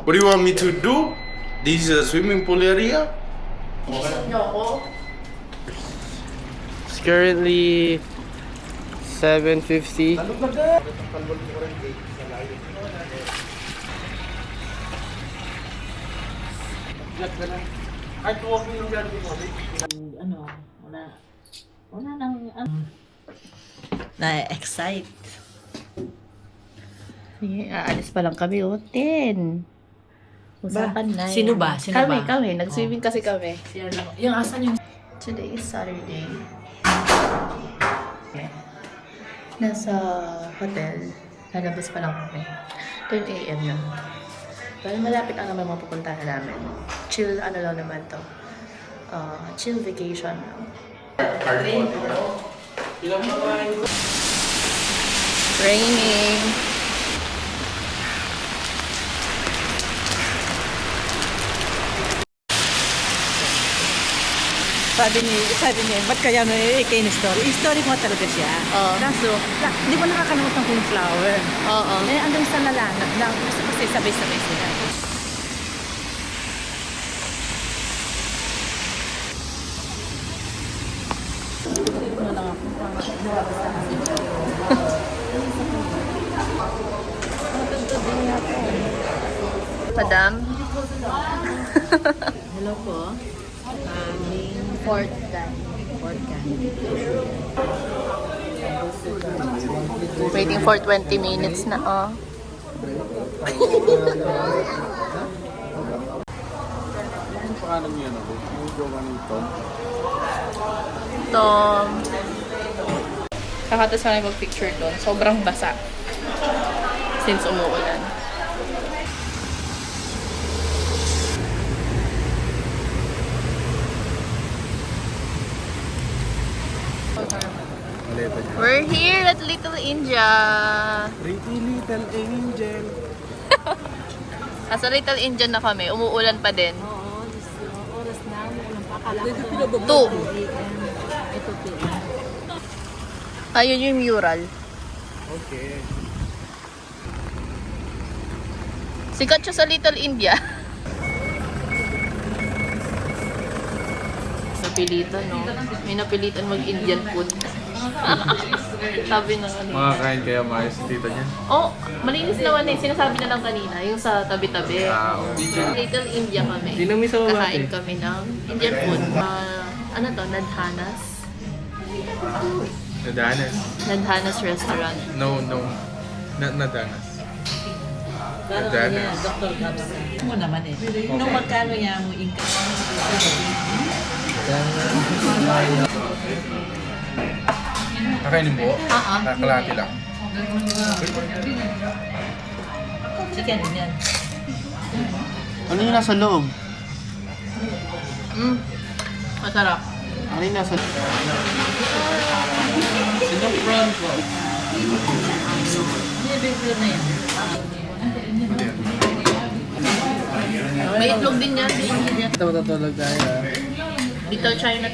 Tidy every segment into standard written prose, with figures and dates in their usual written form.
What do you want me to do? This swimming pool area? It's currently 7:50. Ano, wala nang na-excite. Sige, aalis pa lang kami, 10. Usapan na yan. Sino ba? Sino ba? Kami. Nag-swimming kasi kami. Yung asan yung... Today is Saturday. Nasa hotel. Lalabas pa lang kami. 10 a.m. na. Well, malapit ang naman mga pupuntahan namin. Chill, ano lang naman to. Chill vacation lang. Raining. Sabi niya, ba't kaya no kayo na story? I-story mo talaga siya. Oo. Kaso, hindi mo nakakalimutan ko yung flower. Oo. Eh, andun sa lalanap lang. Kasi sabay-sabay sila. Madam? Hello po. Fourth time. Waiting for 20 minutes na, oh. Paano niya na? Yung gawa ng Tom? Tom. Kakatas kami mag-picture doon. Sobrang basa. Since umuulan. We're here at Little India. Pretty little angel. Nasa Little India na kami. Umuulan pa din. Oo, oras na. Walang pakala ko. 2. Ito po. Ayun yung mural. Okay. Sikat siya sa Little India. Napilitan, no? May napilitan mag-Indian food. Sabi ng ano. Makakain kaya maayos si tita niya? Oh, malinis naman eh. Sinasabi na lang kanina, yung sa tabi-tabi. Little India kami. Sino may sa baba? Kakain kami ng Indian food. Ano to? Nadhanas? Nadanas? Nadhanas restaurant. No. Nadanas. Nadanas. Dr. Gabs. Mo naman eh. Nung magkano yan mo income? Kakainin mo? Kakalati lang. Chicken yan. Ano yung nasa loob? Masarap. Ano yung nasa loob? Na yan. May itlog din yan. Ito matatulog tayo. Little China.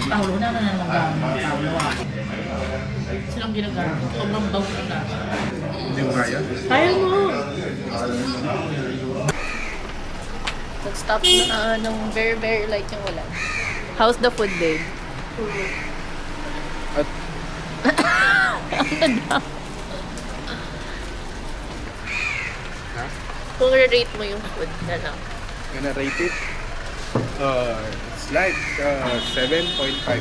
Paulo na naman Paulo. Silang ginagamit. Sobrang bawang na. Hindi mo kaya? Kaya mo! Nag-stop na ng very light yung ulan. How's the food, babe? At Ano daw? Kung rate mo yung food na lang. gonna rate it? It's like 7.5.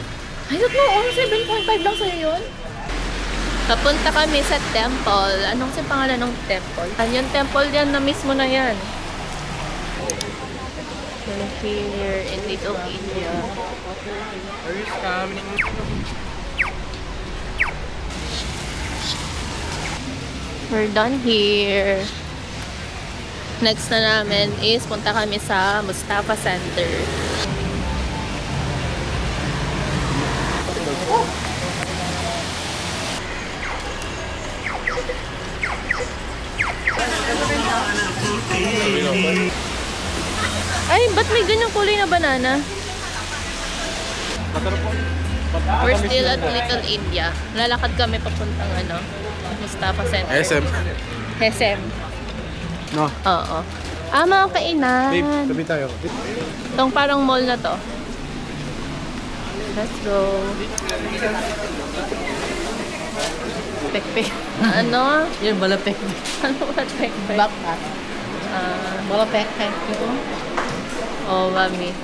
I don't know, 7.5 lang sa'yo yun? Papunta kami sa temple. Anong si pangalan ng temple? Yung temple yan na mismo na yan. We're here in Little India. Where's coming? We're done here. Next na namin is punta kami sa Mustafa Center. Ay, ba't may ganyang kulay na banana? We're still at Little India. Lalakad kami papuntang Mustafa Center. SM. SM. No. Oo. Ah, mga kainan. Babe, tabi tayo. Itong parang mall na to. Let's go. Pekpek. Ano? Yung bala pekpek. Ano ba pekpek? Backpack. Bala pekpek. Oh, mami.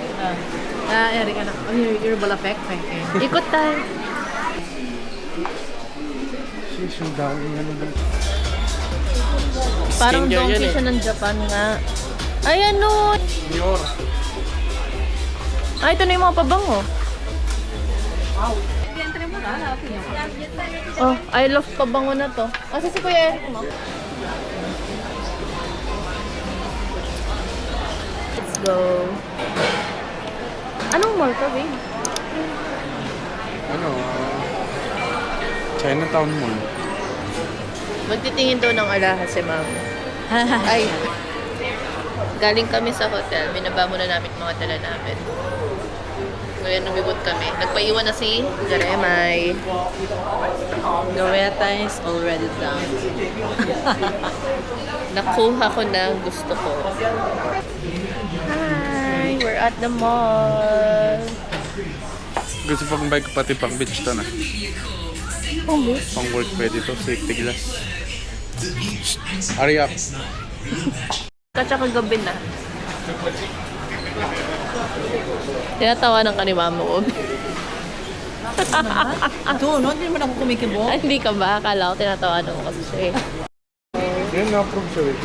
Eric, anak. Yung bala pekpek. Ikot tayo. Sheesh, yung dami ano ba? Parang Skincare donkey yan eh. siya ng Japan nga. Ay, ano? Dior. Ay, ito na yung mga pabango. Oh, I love pabango na to. Kasi si Kuya Eric mo. Let's go. Anong mall to, babe? Ano? Chinatown Mall. Magtitingin daw ng alahas si ma'am. Ay. Galing kami sa hotel. Binaba muna namin yung mga dala namin. Ngayon lumibot kami. Nagpaiwan na si Jeremay. Gaweta is already done. Nakuha ko na ang gusto ko. Hi! We're at the mall. Gusto pang bike pati pang beach to na. Pang work pwede to. Safety glass. Hurry up. Katsaka gabi na. Tinatawanan ka ni Mama Ob. Ito, no? Hindi naman ako kumikibo. Ay, hindi ka ba? Akala ko tinatawanan mo kasi siya eh. Yan na-approve siya eh.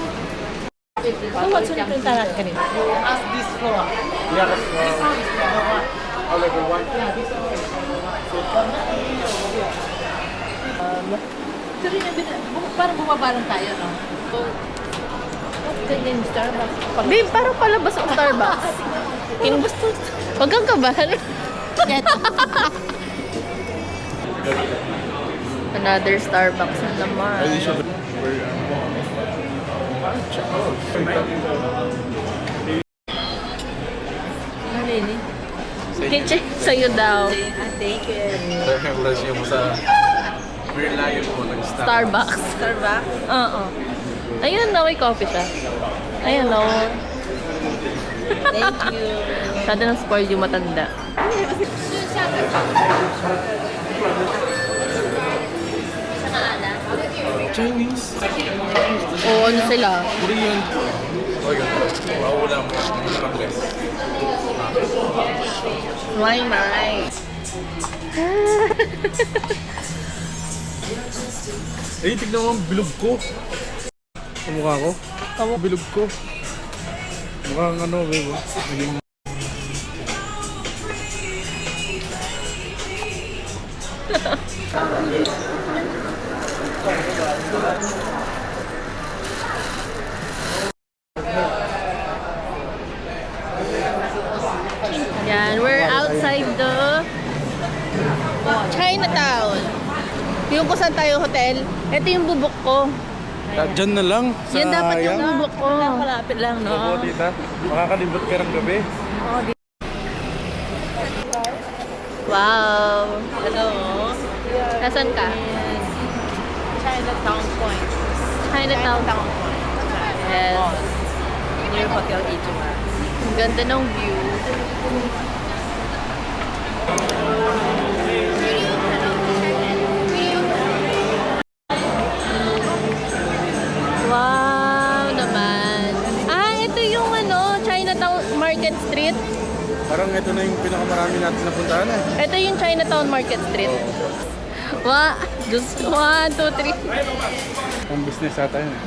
So, what's yung pinunta natin kanina? Ask this floor. Yeah, I'll level 1. Ito rin parang bumaba lang tayo, no? Ganyan yung Starbucks. Babe, parang palabas ang Starbucks. Gusto. Huwag kang kabahan. Another Starbucks na naman. Pwede siya ba? Nalini. Kitchen sa'yo daw. Thank you. Reference yung sa Merlion ko ng Starbucks. Starbucks? Oo. Ayun na, may coffee siya. Ayun na. Thank you. Masyado nang spoiled yung matanda. Chinese. Oo, ano sila? Korean. Okay, ganda. Wala mo. Progress. My. Eh, tignan mo ang bilog ko. Ang mukha ko. Ang bilog ko. Mukhang ano, babe. Naging... Yan, we're outside the Chinatown. Yung kung saan tayo hotel, ito yung bubok ko. Diyan na lang. Sa Yan dapat yung bubok ko. Malapit lang, no? Oo, tita. Makakalibot ka ng gabi. Wow. Hello. Nasaan ka? Chinatown Point. Chinatown. Point. Yes. Near Hotel Ichima. Ang ganda ng view. Wow naman. Ah, ito yung ano, Chinatown Market Street. Parang ito na yung pinakamarami natin napuntahan eh. Ito yung Chinatown Market Street. Just 1, 2, 3. Ang business ata yun eh.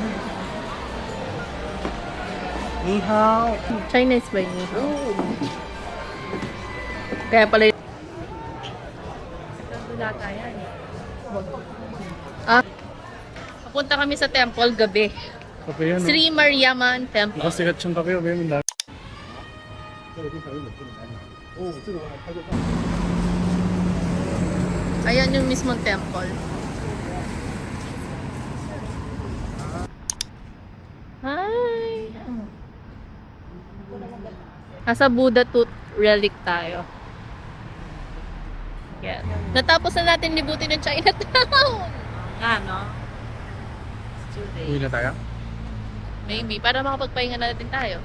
Ni hao. Chinese ba yun? Kaya pala yun. Ah, papunta kami sa temple gabi. Kape yan. Sri Mariamman Temple. Nakasikat siyang kape. Babe, ang dami. Ayan yung mismong temple. Hi! Nasa Buddha Tooth Relic tayo. Yan. Natapos na natin libutin ng Chinatown! Nga, no? Uwi na tayo? Maybe, para makapagpahinga na din tayo.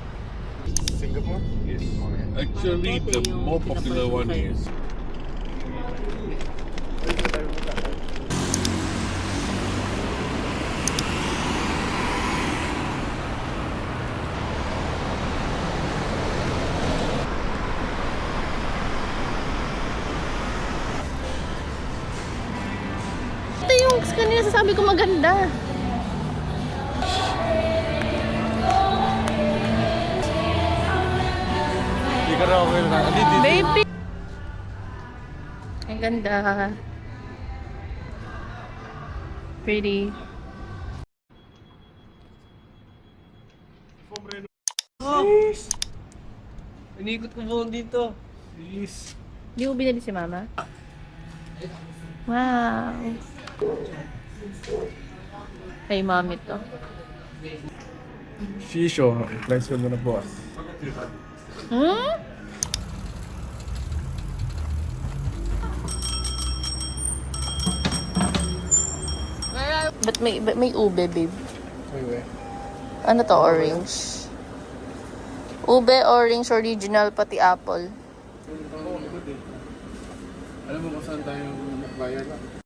Singapore? Yes. Actually, the more popular one is Ito yung kanina sasabi ko maganda. Hindi ka raw okay na. Hindi, dito. Baby! Ang ganda. Pretty. Inikot ko buong dito. Please. Hindi mo binili si mama? Wow. Kay mami to. Shisho. Flex ko muna po. Hmm? Ba't may ube, babe? Anyway. Ano to, orange? Ube, orange, original, pati apple. Alam mo kung saan tayo nagbayad na?